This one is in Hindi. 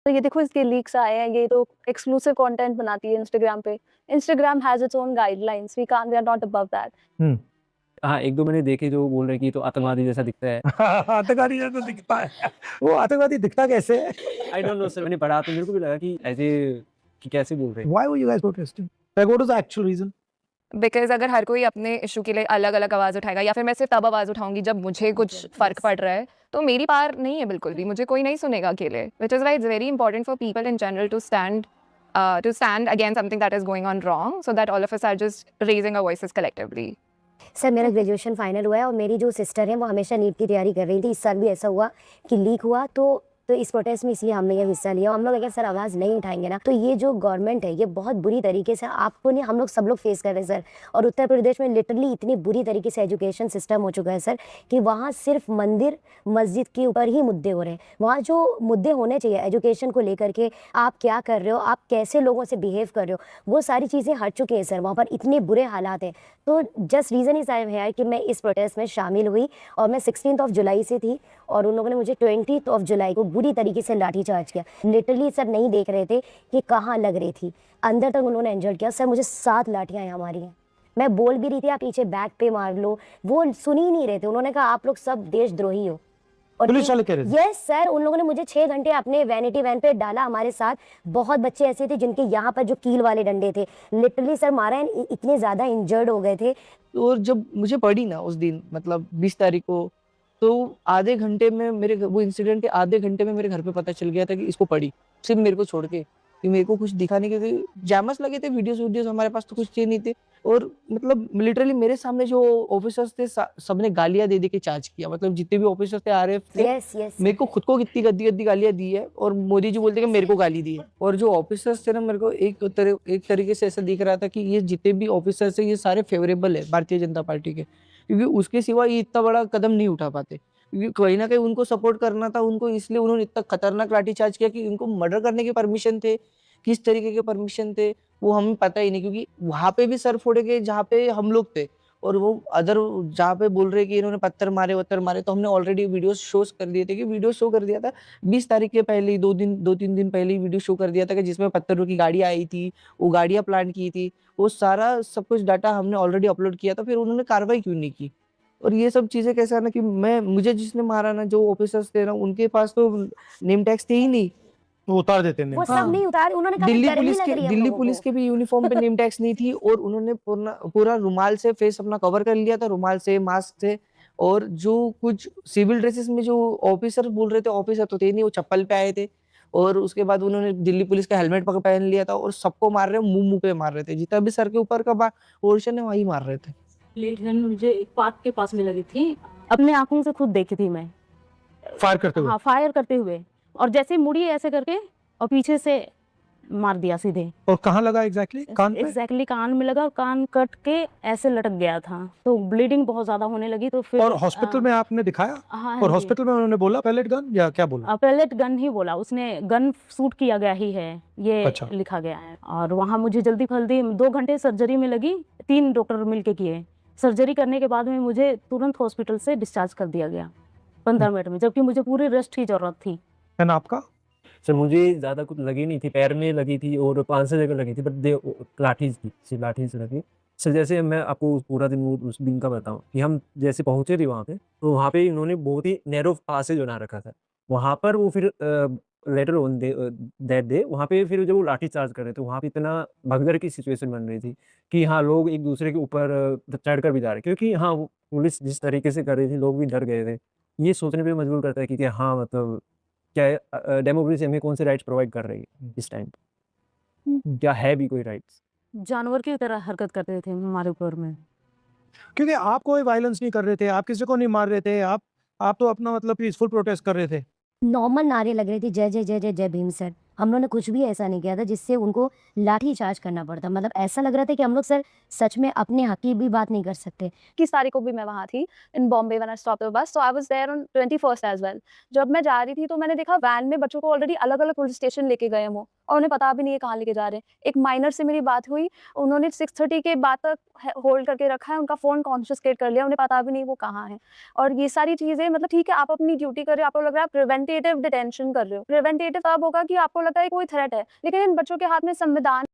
तो ये देखो इसके लीक्स आए हैं, ये तो एक्सक्लूसिव कंटेंट बनाती है इंस्टाग्राम पे। Instagram has its own guidelines, we are not above that. Hmm. हाँ, 1-2 मैंने देखे जो बोल रहे हैं कि तो आतंकवादी जैसा दिखता है। आतंकवादी जैसा दिखता है। वो आतंकवादी दिखता कैसे है? आई डोंट नो सर, मैंने पढ़ा तो मेरे को भी लगा कि ऐसे कि कैसे बोल रहे हैं। Why were you guys protesting? Like, what was the actual reason? Because अगर हर कोई अपने इशू के लिए अलग-अलग आवाज़ उठाएगा या फिर मैं सिर्फ तब आवाज़ उठाऊँगी जब मुझे कुछ फ़र्क पड़ रहा है, तो मेरी पार नहीं है बिल्कुल भी, मुझे कोई नहीं सुनेगा अकेले। Which is why it's very important for people in general to stand against something that is going on wrong so that all of us are just raising our voices collectively. Sir मेरा ग्रेजुएशन फाइनल हुआ है और मेरी जो सिस्टर है वो हमेशा नीट की तैयारी कर रही थी। इस साल भी ऐसा हुआ कि लीक हुआ, तो इस प्रोटेस्ट में इसलिए हमने ये हिस्सा लिया। हम लोग अगर सर आवाज़ नहीं उठाएंगे ना, तो ये जो गवर्नमेंट है ये बहुत बुरी तरीके से आपने हम लोग सब लोग फेस कर रहे हैं सर। और उत्तर प्रदेश में लिटरली इतनी बुरी तरीके से एजुकेशन सिस्टम हो चुका है सर कि वहाँ सिर्फ मंदिर मस्जिद के ऊपर ही मुद्दे हो रहे हैं। वहाँ जो मुद्दे होने चाहिए एजुकेशन को लेकर के, आप क्या कर रहे हो, आप कैसे लोगों से बिहेव कर रहे हो, वो सारी चीज़ें हट चुकी हैं सर। वहाँ पर इतने बुरे हालात हैं। तो जस्ट रीज़न इस है कि मैं इस प्रोटेस्ट में शामिल हुई और मैं 16 जुलाई से थी और उन लोगों ने मुझे 20 जुलाई को बुरी तरीके से लाठीचार्ज किया। लिटरली सर नहीं देख रहे थे कि कहाँ लग रही थी, अंदर तक उन्होंने इंजर्ड किया सर। मुझे 7 लाठियाँ यहाँ मारी हैं। मैं बोल भी रही थी आप पीछे बैक पे मार लो, वो सुन ही नहीं रहे थे। उन्होंने कहा आप लोग सब देशद्रोही हो। और पुलिस वाले कह रहे थे? यस सर, उन लोगों ने मुझे 6 घंटे अपने वैनिटी वैन पे डाला हमारे साथ। बहुत बच्चे ऐसे थे जिनके यहाँ पर जो कील वाले डंडे थे, लिटरली सर मारा है, इतने ज़्यादा इंजर्ड हो गए थे। और जब मुझे पड़ी ना उस दिन, मतलब 20 तारीख को, तो आधे घंटे में वो इंसिडेंट के आधे घंटे में मेरे घर पे पता चल गया था कि इसको पड़ी, सिर्फ मेरे को छोड़ के। कि मेरे को कुछ दिखाने के जैमस लगे थे, वीडियोस हमारे पास तो कुछ थे नहीं थे। और मतलब लिटरली मेरे सामने जो ऑफिसर्स थे सबने गालियां दे के चार्ज किया। मतलब जितने भी ऑफिसर्स थे आरएफ थे, यस मेरे को खुद को कितनी गद्दी गालियां दी है और मोदी जी बोलते कि मेरे को गाली दी है। और जो ऑफिसर्स थे ना, मेरे को एक तरीके से ऐसा दिख रहा था कि ये जितने भी ऑफिसर्स है ये सारे फेवरेबल है भारतीय जनता पार्टी के, क्योंकि उसके सिवा ये इतना बड़ा कदम नहीं उठा पाते। क्योंकि कहीं ना कहीं उनको सपोर्ट करना था उनको, इसलिए उन्होंने इतना खतरनाक लाठीचार्ज किया कि उनको मर्डर करने के परमिशन थे, किस तरीके के परमिशन थे वो हमें पता ही नहीं। क्योंकि वहां पे भी सर फोड़े गए जहाँ पे हम लोग थे, और वो अदर जहाँ पे बोल रहे कि इन्होंने पत्थर मारे, तो हमने ऑलरेडी वीडियो शो कर दिए थे। कि वीडियो शो कर दिया था 20 तारीख के पहले ही, 2-3 दिन पहले ही वीडियो शो कर दिया था कि जिसमें पत्थरों की गाड़ियां आई थी, वो गाड़ियां प्लान की थी, वो सारा सब कुछ डाटा हमने ऑलरेडी अपलोड किया था। फिर उन्होंने कार्रवाई क्यों नहीं की? और ये सब चीजें कैसे है ना कि मुझे जिसने मारा ना, जो ऑफिसर्स थे ना, उनके पास तो नेम टैग्स थे ही नहीं। वो उतार देते हैं वो name। सब नहीं उतारे। उन्होंने कहा दिल्ली पुलिस के भी यूनिफॉर्म पे नेम टैग्स नहीं थी, और उन्होंने पूरा रुमाल से फेस अपना कवर कर लिया था, रुमाल से, मास्क से। और जो कुछ सिविल ड्रेसेस में जो ऑफिसर बोल रहे थे, ऑफिसर तो थे नहीं, वो चप्पल पे आए थे। और उसके बाद उन्होंने दिल्ली पुलिस का हेलमेट पहन लिया था और सबको मार रहे, मुंह पे मार रहे थे, जितना भी सर के ऊपर का पोर्शन है वही मार रहे थे। लेट गन मुझे एक पार्क के पास में लगी थी, अपने आंखों से खुद देखी थी मैं। फायर करते हुए? हाँ, फायर करते हुए, और जैसे ही मुड़ी ऐसे करके और पीछे से मार दिया सीधे। और कहाँ लगा एग्जैक्टली? कान पे? एग्जैक्टली कान में लगा, कान कट के ऐसे लटक गया था, तो ब्लीडिंग बहुत ज्यादा होने लगी। तो फिर और हॉस्पिटल में आपने दिखाया? हाँ, और हॉस्पिटल में उन्होंने बोला पैलेट गन या क्या बोला? पैलेट गन ही बोला उसने, गन शूट किया गया ही है ये। अच्छा। लिखा गया है। और वहाँ मुझे जल्दी 2 घंटे सर्जरी में लगी, 3 डॉक्टर मिलके किए। सर्जरी करने के बाद में मुझे तुरंत हॉस्पिटल से डिस्चार्ज कर दिया गया 15 मिनट में, जबकि मुझे पूरी रेस्ट की जरूरत थी। एंड आपका? सर मुझे ज़्यादा कुछ लगी नहीं थी, पैर में लगी थी और 5-6 जगह लगी थी, बट लाठी थी, सिर्फ लाठी से लगी। सर जैसे मैं आपको पूरा दिन उस दिन का बताऊँ कि हम जैसे पहुँचे थे वहाँ पे, तो वहाँ पे इन्होंने बहुत ही नैरो पासेज बना रखा था। वहाँ पर वो फिर लेटर ऑन दैट डे वहाँ पे फिर जब वो लाठी चार्ज कर रहे थे, वहाँ पे इतना भगदड़ की सिचुएशन बन रही थी कि हाँ, लोग एक दूसरे के ऊपर चढ़कर भी जा रहे, क्योंकि हाँ, वो पुलिस जिस तरीके से कर रही थी, लोग भी डर गए थे। ये सोचने पे मजबूर करता है कि हाँ, मतलब क्या डेमोक्रेसी हमें कौन से राइट्स प्रोवाइड कर रही है इस टाइम? क्या है भी कोई राइट्स? जानवर की तरह हरकत करते थे हमारे ऊपर में। क्योंकि आप कोई वायलेंस नहीं कर रहे थे, आप किसी को नहीं मार रहे थे, आप तो अपना मतलब पीसफुल प्रोटेस्ट कर रहे थे। नॉर्मल नारे लग रहे थे, जय जय जय जय जय भीम सर। हम लोगों ने कुछ भी ऐसा नहीं किया था जिससे उनको लाठी चार्ज करना पड़ता। मतलब ऐसा लग रहा था कि हम लोग सर सच में अपने हक की भी बात नहीं कर सकते। 21 तारीख को भी मैं वहाँ थी in Bombay when I stop the bus, so I was there on 21st as well. जब मैं जा रही थी तो मैंने देखा वैन में बच्चों को ऑलरेडी अलग-अलग पुलिस स्टेशन लेके गए हैं वो, और उन्हें पता भी नहीं है कहाँ लेके जा रहे हैं। एक माइनर से मेरी बात हुई, उन्होंने 6:30 के बाद तक होल्ड करके रखा है, उनका फ़ोन कॉन्फिस्केट कर लिया, उन्हें पता भी नहीं वो कहाँ है। और ये सारी चीज़ें मतलब ठीक है, आप अपनी ड्यूटी कर रहे हो, आपको लग रहा है आप प्रिवेंटिव डिटेंशन कर रहे हो। प्रिवेंटिव तब होगा कि आपको लगता है कोई थ्रेट है, लेकिन इन बच्चों के हाथ में संविधान